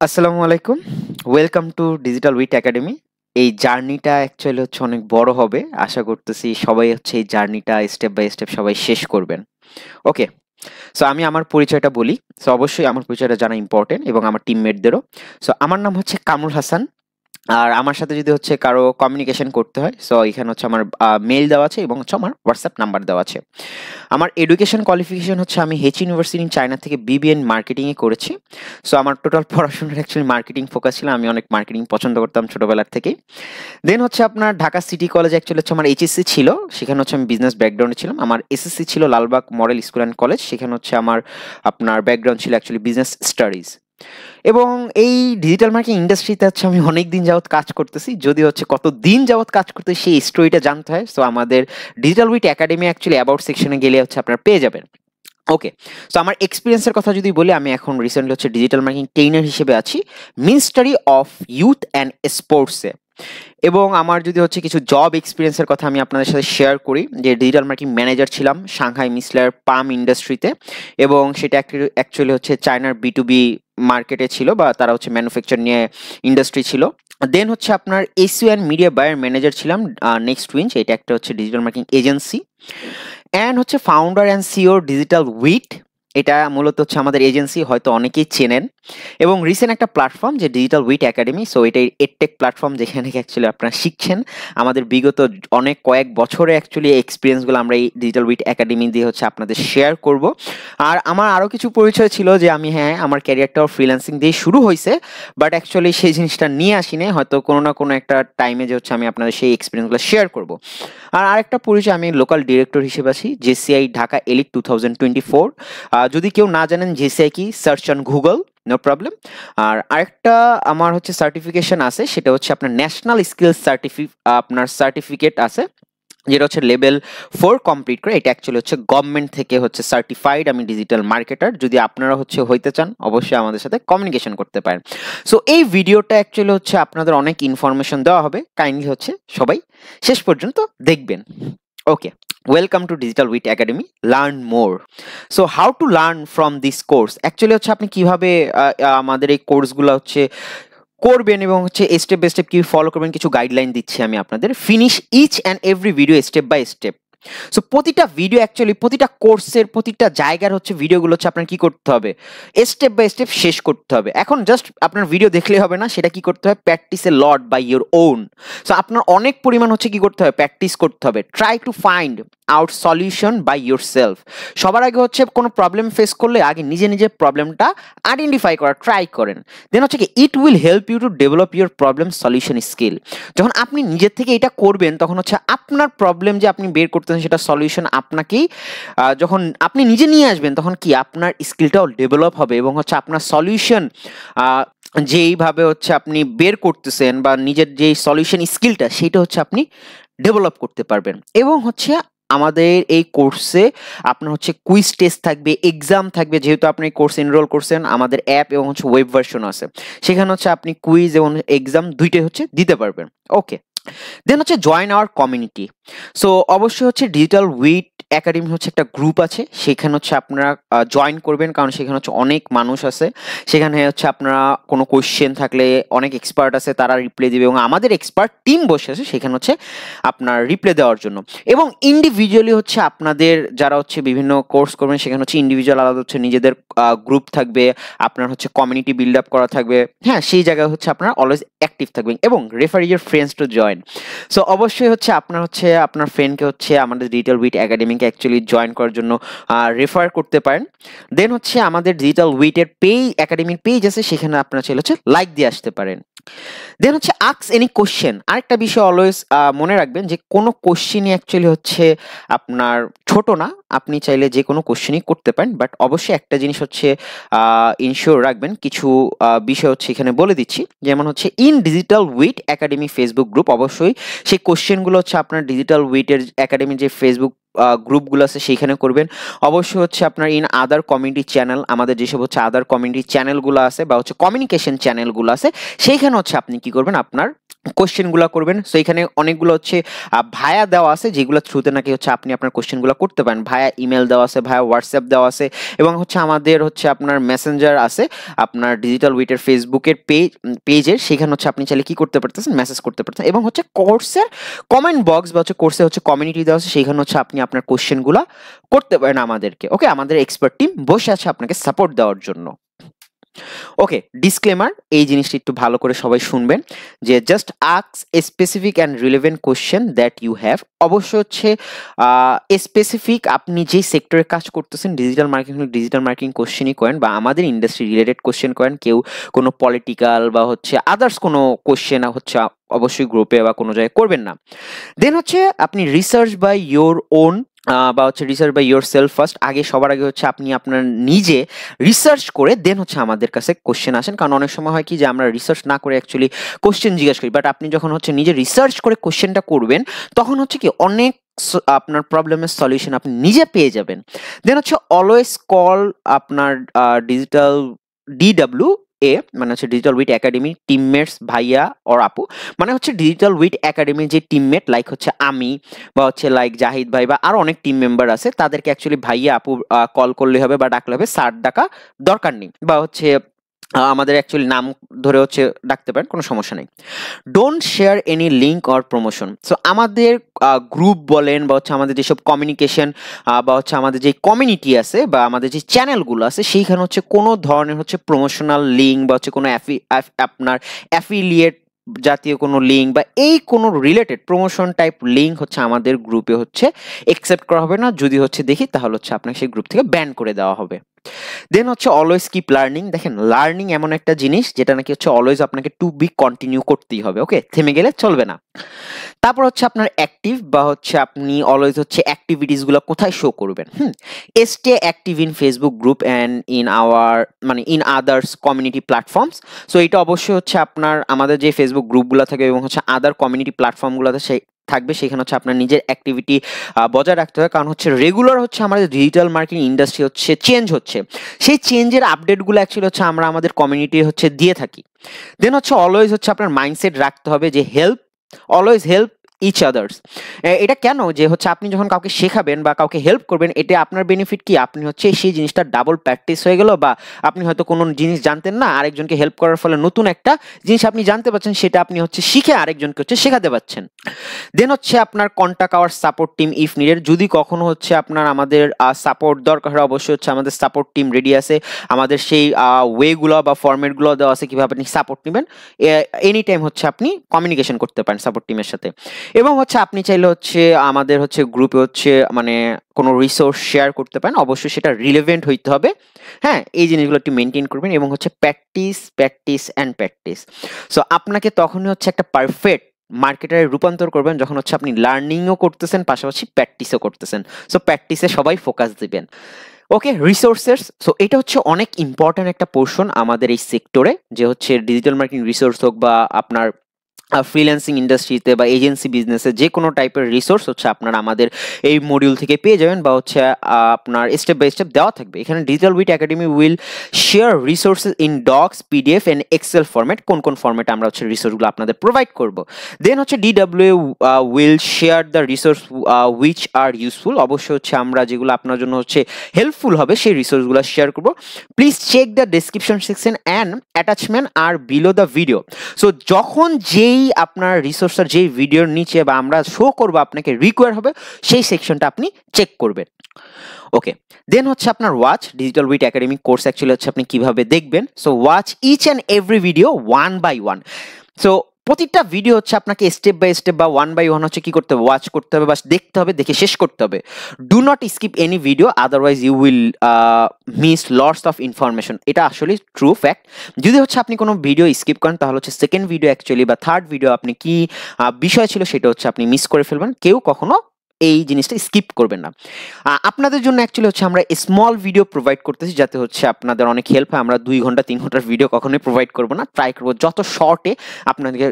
আসসালামু আলাইকুম। Welcome to digital wit academy. এই জার্নিটা অ্যাকচুয়ালি হচ্ছে অনেক বড় হবে। আশা করতেছি সবাই হচ্ছে এই জার্নিটা স্টেপ বাই স্টেপ সবাই শেষ করবেন। ওকে। সো আমি আমার পরিচয়টা বলি। সো অবশ্যই আমার পরিচয়টা জানা ইম্পোর্টেন্ট এবং আমার টিমমেটদেরও। সো আমার নাম হচ্ছে কামরুল হাসান। আর আমার সাথে যদি হচ্ছে কারো কমিউনিকেশন করতে হয়, সো এখানে হচ্ছে আমার মেইল দেওয়া আছে এবং হচ্ছে আমার হোয়াটসঅ্যাপ নাম্বার দেওয়া আছে। আমার এডুকেশন কোয়ালিফিকেশন হচ্ছে আমি হেচ ইউনিভার্সিটি ইন চায়না থেকে বিবিএ ইন মার্কেটিং এ করেছি। সো আমার টোটাল পড়াশোনার অ্যাকচুয়ালি মার্কেটিং ফোকাস ছিল। আমি অনেক মার্কেটিং পছন্দ করতাম ছোটবেলার থেকেই। দেন হচ্ছে আপনার ঢাকা সিটি কলেজে অ্যাকচুয়ালি হচ্ছে আমার এইচএসসি ছিল। সেখানে হচ্ছে আমি বিজনেস ব্যাকগ্রাউন্ডে ছিলাম। আমার এসএসসি ছিল Lalbagh model school and college. সেখানে হচ্ছে আমার আপনার ব্যাকগ্রাউন্ড ছিল অ্যাকচুয়ালি বিজনেস স্টাডিজ। এবং এই ডিজিটাল মার্কেটিং ইন্ডাস্ট্রিতে হচ্ছে আমি অনেক দিন যাবত কাজ করতেছি। যদি হচ্ছে কতদিন যাবত কাজ করতেছি সেই স্টোরিটা জানতে হয়। সো আমাদের digital wit academy actually about সেকশনে গেলে হচ্ছে আপনারা পেয়ে যাবেন। ওকে। সো আমার এক্সপেরিয়েন্সের কথা যদি বলি, আমি এখন রিসেন্টলি হচ্ছে ডিজিটাল মার্কেটিং ট্রেইনার হিসেবে আছি মিনিস্ট্রি অফ ইউথ অ্যান্ড স্পোর্টসে। এবং আমার যদি হচ্ছে কিছু জব এক্সপিরিয়েন্সের কথা আমি আপনাদের সাথে শেয়ার করি, যে ডিজিটাল মার্কেটিং ম্যানেজার ছিলাম সাংহাই মিসলার পাম ইন্ডাস্ট্রিতে। এবং সেটা অ্যাকচুয়ালি হচ্ছে চায়নার বি মার্কেটে ছিল, বা তারা হচ্ছে ম্যানুফ্যাকচার নিয়ে ইন্ডাস্ট্রি ছিল। দেন হচ্ছে আপনার SEO and media buyer manager ছিলাম নেক্সট উইঞ্চ, এটা একটা হচ্ছে ডিজিটাল মার্কেটিং এজেন্সি। অ্যান্ড হচ্ছে founder and CEO digital wit. এটা মূলত হচ্ছে আমাদের এজেন্সি, হয়তো অনেকেই চেনেন। এবং রিসেন্ট একটা প্ল্যাটফর্ম যে ডিজিটাল উইট একাডেমি। সো এটা এডটেক প্ল্যাটফর্ম, যেখানে অ্যাকচুয়ালি আপনারা শিখছেন আমাদের বিগত অনেক কয়েক বছরে অ্যাকচুয়ালি এক্সপিরিয়েন্সগুলো আমরা এই ডিজিটাল উইট একাডেমি দিয়ে হচ্ছে আপনাদের শেয়ার করব। আর আমার আরও কিছু পরিচয় ছিল যে আমি, হ্যাঁ, আমার ক্যারিয়ারটাও ফ্রিল্যান্সিং দিয়ে শুরু হয়েছে, বাট অ্যাকচুয়ালি সেই জিনিসটা নিয়ে আসিনি। হয়তো কোনো না কোনো একটা টাইমে যে হচ্ছে আমি আপনাদের সেই এক্সপিরিয়েন্সগুলো শেয়ার করব। আর আরেকটা পরিচয়, আমি লোকাল ডিরেক্টর হিসেবে আছি জেসিআই ঢাকা এলিট 2024। যদি কেউ না জানেন জেসিআই কি, search on Google, no problem. আর আরেকটা আমার হচ্ছে সার্টিফিকেশন আছে, সেটা হচ্ছে আপনার ন্যাশনাল স্কিলস আপনার সার্টিফিকেট আছে, যেটা হচ্ছে লেভেল 4 কমপ্লিট করে। এটা অ্যাকচুয়ালি হচ্ছে গভর্নমেন্ট থেকে হচ্ছে সার্টিফাইড আমি ডিজিটাল মার্কেটার। যদি আপনারা হচ্ছে হইতে চান, অবশ্যই আমাদের সাথে কমিউনিকেশন করতে পারেন। সো এই ভিডিওটা অ্যাকচুয়ালি হচ্ছে আপনাদের অনেক ইনফরমেশন দেওয়া হবে, কাইন্ডলি হচ্ছে সবাই শেষ পর্যন্ত দেখবেন। Okay. Welcome to digital wit academy, learn more. So how to learn from this course, actually হচ্ছে আপনি কিভাবে আমাদের এই কোর্সগুলো হচ্ছে করবেন এবং হচ্ছে স্টেপ বাই স্টেপ কি ফলো করবেন, কিছু গাইডলাইন দিচ্ছি আমি আপনাদের। Finish each and every video step by step. So প্রতিটা ভিডিও অ্যাকচুয়ালি প্রতিটা কোর্সের প্রতিটা জায়গার হচ্ছে ভিডিওগুলো হচ্ছে আপনার কি করতে হবে, স্টেপ বাই স্টেপ শেষ করতে হবে। এখন জাস্ট আপনার ভিডিও দেখলে হবে না, সেটা কি করতে হবে, practice a lot by your own. So আপনার অনেক পরিমাণ হচ্ছে কি করতে হবে, প্র্যাকটিস করতে হবে। Try to find out solution by yourself. সবার আগে হচ্ছে কোনো প্রবলেম ফেস করলে আগে নিজে নিজে প্রবলেমটা আইডেন্টিফাই করা ট্রাই করেন। দেন হচ্ছে কি it will help you to develop your problem solution skill. যখন আপনি নিজের থেকে এটা করবেন, তখন হচ্ছে আপনার প্রবলেম যে আপনি বের করতেছেন সেটা সলিউশন আপনাকেই, যখন আপনি নিজে নিয়ে আসবেন, তখন কি আপনার স্কিলটাও ডেভেলপ হবে এবং হচ্ছে আপনার সলিউশন যেইভাবে হচ্ছে আপনি বের করতেছেন বা নিজের যে সলিউশন স্কিলটা, সেটা হচ্ছে আপনি ডেভেলপ করতে পারবেন। এবং হচ্ছে আমাদের এই কোর্সে আপনার হচ্ছে কুইজ টেস্ট থাকবে, এক্সাম থাকবে। যেহেতু আপনি কোর্স এনরোল করছেন, আমাদের অ্যাপ এবং হচ্ছে ওয়েব ভার্সন আছে, সেখানে হচ্ছে আপনি কুইজ এবং এক্সাম দুইটাই হচ্ছে দিতে পারবেন। ওকে। দেন হচ্ছে জয়েন আওয়ার কমিউনিটি। সো অবশ্যই হচ্ছে ডিজিটাল উইট একাডেমি হচ্ছে একটা গ্রুপ আছে, সেখানে হচ্ছে আপনারা জয়েন করবেন, কারণ সেখানে হচ্ছে অনেক মানুষ আছে। সেখানে হচ্ছে আপনারা কোনো কোয়েশ্চেন থাকলে অনেক এক্সপার্ট আছে, তারা রিপ্লাই দেবে এবং আমাদের এক্সপার্ট টিম বসে আছে সেখানে হচ্ছে আপনার রিপ্লাই দেওয়ার জন্য। এবং ইন্ডিভিজুয়ালি হচ্ছে আপনাদের যারা হচ্ছে বিভিন্ন কোর্স করবেন, সেখানে হচ্ছে ইন্ডিভিজুয়াল আলাদা হচ্ছে নিজেদের গ্রুপ থাকবে, আপনার হচ্ছে কমিউনিটি বিল্ড আপ করা থাকবে। হ্যাঁ, সেই জায়গায় হচ্ছে আপনারা অলওয়েজ অ্যাক্টিভ থাকবেন এবং refer your friends to join. So অবশ্যই হচ্ছে আপনার ফ্রেন্ডকে হচ্ছে আমাদের ডিজিটাল উইট একাডেমিকে অ্যাকচুয়ালি জয়েন করার জন্য রেফার করতে পারেন। দেন হচ্ছে আমাদের ডিজিটাল উইটের একাডেমির পেজ আছে, সেখানে আপনারা চাইলে হচ্ছে লাইক দিয়ে আসতে পারেন। দেন হচ্ছে আস্ক এনি কোশ্চেন। আরেকটা বিষয় অলওয়েজ মনে রাখবেন যে কোনো কোশ্চেনই অ্যাকচুয়ালি হচ্ছে আপনার ছোট না, আপনি চাইলে যে কোনো কোশ্চেনই করতে পারেন। বাট অবশ্যই একটা জিনিস হচ্ছে ইনশিওর রাখবেন, কিছু বিষয় হচ্ছে এখানে বলে দিচ্ছি। যেমন হচ্ছে in digital wit academy facebook group, অবশ্যই সেই কোশ্চেনগুলো হচ্ছে আপনার ডিজিটাল উইটের একাডেমি যে ফেসবুক গ্রুপগুলো আছে সেইখানে করবেন। অবশ্যই হচ্ছে আপনার ইন আদার কমিউনিটি চ্যানেল, আমাদের যেসব হচ্ছে আদার কমিউনিটি চ্যানেলগুলো আছে বা হচ্ছে কমিউনিকেশন চ্যানেলগুলো আছে সেইখানে হচ্ছে আপনি কি করবেন, আপনার কোশ্চেনগুলো করবেন। সো এখানে অনেকগুলো হচ্ছে ভায়া দেওয়া আছে, যেগুলো থ্রুতে নাকি হচ্ছে আপনি আপনার কোশ্চেনগুলো করতে পারেন। ভায়া ইমেল দেওয়া আছে, ভায়া হোয়াটসঅ্যাপ দেওয়া আছে, এবং হচ্ছে আমাদের হচ্ছে আপনার মেসেঞ্জার আছে, আপনার ডিজিটাল উইটের ফেসবুকের পেজের, সেখানে হচ্ছে আপনি চাইলে কি করতে পারতেছেন, মেসেজ করতে পারতেছেন। এবং হচ্ছে কোর্সের কমেন্ট বক্স বা হচ্ছে কোর্সে হচ্ছে কমিউনিটি দেওয়া আছে, সেইখানে হচ্ছে আপনি আপনার কোশ্চেনগুলো করতে পারেন আমাদেরকে। ওকে, আমাদের এক্সপার্ট টিম বসে আছে আপনাকে সাপোর্ট দেওয়ার জন্য। ওকে, ডিসক্লেমার, এই জিনিসটা একটু ভালো করে সবাই শুনবেন, যে just ask a specific and relevant question that you have. অবশ্য হচ্ছে স্পেসিফিক আপনি যেই সেক্টরে কাজ করতেছেন, ডিজিটাল মার্কেটিং হলে ডিজিটাল মার্কেটিং কোশ্চেনই করেন, বা আমাদের ইন্ডাস্ট্রি রিলেটেড কোশ্চেন করেন। কেউ কোনো পলিটিক্যাল বা হচ্ছে আদার্স কোনো কোশ্চেন হচ্ছে অবশ্যই গ্রুপে বা কোনো জায়গায় করবেন না। দেন হচ্ছে আপনি রিসার্চ বাই ইয়োর ওন, বা হচ্ছে research by yourself first. সবার আগে হচ্ছে আপনি আপনার নিজে রিসার্চ করে দেন হচ্ছে আমাদের কাছে কোশ্চেন আসেন। কারণ অনেক সময় হয় কি যে আমরা রিসার্চ না করে অ্যাকচুয়ালি কোশ্চেন জিজ্ঞেস করি, বাট আপনি যখন হচ্ছে নিজে রিসার্চ করে কোশ্চেনটা করবেন, তখন হচ্ছে কি অনেক আপনার প্রবলেমের সলিউশন আপনি নিজে পেয়ে যাবেন। দেন হচ্ছে অলওয়েজ কল আপনার ডিজিটাল ডিডব্লিউ মানে হচ্ছে ডিজিটাল উইট একাডেমি টিমমেটস ভাইয়া অর আপু, মানে হচ্ছে ডিজিটাল উইট একাডেমির যে টিমমেট, লাইক হচ্ছে আমি বা হচ্ছে লাইক জাহিদ ভাই বা আরো অনেক টিম মেম্বার আছে, তাদেরকে অ্যাকচুয়ালি ভাইয়া আপু কল করলে হবে বা ডাকলে হবে, স্যার ডাকা দরকার নেই, বা হচ্ছে আমাদের অ্যাকচুয়ালি নাম ধরে হচ্ছে ডাকতে পারেন, কোনো সমস্যা নেই। Don't share any link or promotion. So আমাদের গ্রুপ বলেন বা হচ্ছে আমাদের যেসব কমিউনিকেশন বা হচ্ছে আমাদের যে কমিউনিটি আছে বা আমাদের যে চ্যানেলগুলো আছে, সেইখানে হচ্ছে কোনো ধরনের হচ্ছে প্রমোশনাল লিঙ্ক বা হচ্ছে কোনো আপনার অ্যাফিলিয়েট জাতীয় কোনো লিঙ্ক বা এই কোনো রিলেটেড প্রমোশন টাইপ লিঙ্ক হচ্ছে আমাদের গ্রুপে হচ্ছে একসেপ্ট করা হবে না। যদি হচ্ছে দেখি তাহলে হচ্ছে আপনাকে সেই গ্রুপ থেকে ব্যান করে দেওয়া হবে। দেন হচ্ছে অলওয়েজ কিপ লার্নিং। দেখেন, লার্নিং এমন একটা জিনিস যেটা নাকি হচ্ছে অলওয়েজ আপনাকে টু বি কন্টিনিউ করতেই হবে। ওকে, থেমে গেলে চলবে না। তারপর হচ্ছে আপনার অ্যাক্টিভ, বা হচ্ছে আপনি অলওয়েজ হচ্ছে অ্যাক্টিভিটিস গুলো কোথায় শো করবেন। Stay active in Facebook group and in our মানে in others community platforms. So এটা অবশ্যই হচ্ছে আপনার আমাদের যে ফেসবুক গ্রুপগুলো থাকে এবং হচ্ছে আদার কমিউনিটি প্ল্যাটফর্মগুলোতে সেই থাকবে, সেখানে হচ্ছে আপনার নিজের অ্যাক্টিভিটি বজায় রাখতে হবে। কারণ হচ্ছে রেগুলার হচ্ছে আমাদের ডিজিটাল মার্কেটিং ইন্ডাস্ট্রি হচ্ছে চেঞ্জ হচ্ছে, সেই চেঞ্জের আপডেটগুলো অ্যাকচুয়ালি হচ্ছে আমরা আমাদের কমিউনিটি হচ্ছে দিয়ে থাকি। দেন হচ্ছে অলওয়েজ হচ্ছে আপনার মাইন্ডসেট রাখতে হবে যে অলওয়েজ হেল্প ইচ আদার্স। এটা কেন, যে হচ্ছে আপনি যখন কাউকে শেখাবেন বা কাউকে হেল্প করবেন, এটা আপনার বেনিফিট কি, আপনি হচ্ছে সেই জিনিসটা ডাবল প্র্যাকটিস হয়ে গেল, বা আপনি হয়তো কোনো জিনিস জানতেন না, আরেকজনকে হেল্প করার ফলে নতুন একটা জিনিস আপনি জানতে পারছেন, সেটা আপনি হচ্ছে শিখে আরেকজনকে হচ্ছে শেখাতে পারছেন। দেন হচ্ছে আপনার contact hour support team if needed. যদি কখনো হচ্ছে আপনার আমাদের সাপোর্ট দরকার হয়, অবশ্যই হচ্ছে আমাদের সাপোর্ট টিম রেডি আছে, আমাদের সেই ওয়েগুলো বা ফরম্যাটগুলো দেওয়া আছে কিভাবে আপনি সাপোর্ট নেবেন। এনি টাইম হচ্ছে আপনি কমিউনিকেশন করতে পারেন সাপোর্ট টিমের সাথে। এবং হচ্ছে আপনি চাইলে হচ্ছে আমাদের হচ্ছে গ্রুপে হচ্ছে মানে কোনো রিসোর্স শেয়ার করতে পারেন, অবশ্যই সেটা রিলেভেন্ট হইতে হবে। হ্যাঁ, এই জিনিসগুলো একটু মেনটেন করবেন। এবং হচ্ছে practice practice and practice. So আপনাকে তখনই হচ্ছে একটা পারফেক্ট মার্কেটারে রূপান্তর করবেন যখন হচ্ছে আপনি লার্নিংও করতেছেন, পাশাপাশি প্র্যাকটিসও করতেছেন। সো প্র্যাকটিসে সবাই ফোকাস দিবেন। ওকে, রিসোর্সেস। সো এটা হচ্ছে অনেক ইম্পর্ট্যান্ট একটা পোর্শন আমাদের এই সেক্টরে, যে হচ্ছে ডিজিটাল মার্কেটিং রিসোর্স হোক বা আপনার ফ্রিল্যান্সিং ইন্ডাস্ট্রিতে বা এজেন্সি বিজনেসে যে কোনো টাইপের রিসোর্স হচ্ছে আপনারা আমাদের এই মডিউল থেকে পেয়ে যাবেন, বা হচ্ছে আপনার স্টেপ বাই স্টেপ দেওয়া থাকবে। এখানে digital wit academy will share resources in docs, PDF and excel format. কোন কোন ফরম্যাটে আমরা হচ্ছে রিসোর্সগুলো আপনাদের প্রোভাইড করব। দেন হচ্ছে DW will share the resource which are useful. অবশ্যই হচ্ছে আমরা যেগুলো আপনার জন্য হচ্ছে হেল্পফুল হবে সেই রিসোর্সগুলো শেয়ার করব। Please check the description section and attachment are below the video. So যখন যেই আপনার রিসোর্সের যেই ভিডিওর নিচে বা আমরা শো করবো আপনাকে রিকোয়ার হবে, সেই সেকশনটা আপনি চেক করবেন। ওকে, দেন হচ্ছে আপনার watch digital wit academy course actually হচ্ছে আপনি কিভাবে দেখবেন। So watch each and every video one by one. So প্রতিটা ভিডিও হচ্ছে আপনাকে স্টেপ বাই স্টেপ বা ওয়ান বাই ওয়ান হচ্ছে কি করতে হবে, ওয়াচ করতে হবে বা দেখতে হবে, দেখে শেষ করতে হবে। Do not skip any video, otherwise you will miss lots of information. এটা আসলে ট্রু ফ্যাক্ট। যদি হচ্ছে আপনি কোনো ভিডিও স্কিপ করেন, তাহলে হচ্ছে সেকেন্ড ভিডিও অ্যাকচুয়ালি বা থার্ড ভিডিও আপনি কি বিষয় ছিল সেটা হচ্ছে আপনি মিস করে ফেলবেন। কেউ কখনো এই জিনিসটা স্কিপ করবেন না। আপনাদের জন্য অ্যাকচুয়ালি হচ্ছে আমরা স্মল ভিডিও প্রোভাইড করতেছি, যাতে হচ্ছে আপনাদের অনেক হেল্প হয়। আমরা 2 ঘন্টা 3 ঘন্টার ভিডিও কখনোই প্রোভাইড করবো না, ট্রাই করবো যত শর্টে আপনাদের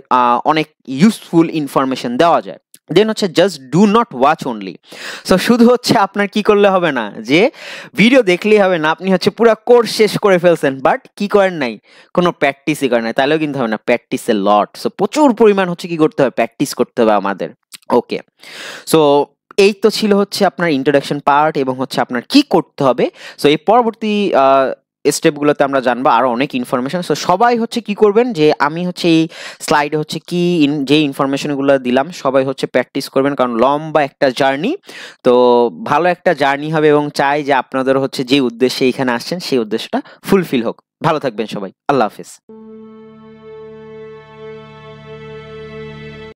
অনেক ইউজফুল ইনফরমেশন দেওয়া যায়। দেন হচ্ছে just do not watch only. So শুধু হচ্ছে আপনার কি করলে হবে না যে ভিডিও দেখলেই হবে না, আপনি হচ্ছে পুরো কোর্স শেষ করে ফেলছেন বাট কি করেন নাই, কোনো প্র্যাকটিসই করেন নাই, তাহলেও কিন্তু হবে না, প্র্যাকটিস এ লট। সো প্রচুর পরিমাণ হচ্ছে কি করতে হবে, প্র্যাকটিস করতে হবে আমাদের। ওকে, সো এই তো ছিল হচ্ছে আপনার ইন্ট্রোডাকশন পার্ট এবং হচ্ছে আপনার কি করতে হবে। সো এই পরবর্তী স্টেপগুলোতে আমরা জানবো আরো অনেক ইনফরমেশন। সো সবাই হচ্ছে কি করবেন যে আমি হচ্ছে এই স্লাইডে হচ্ছে কি যে ইনফরমেশনগুলো দিলাম সবাই হচ্ছে প্র্যাকটিস করবেন, কারণ লম্বা একটা জার্নি, তো ভালো একটা জার্নি হবে এবং চাই যে আপনাদের হচ্ছে যে উদ্দেশ্যে এখানে আসছেন সেই উদ্দেশ্যটা ফুলফিল হোক। ভালো থাকবেন সবাই, আল্লাহ হাফেজ।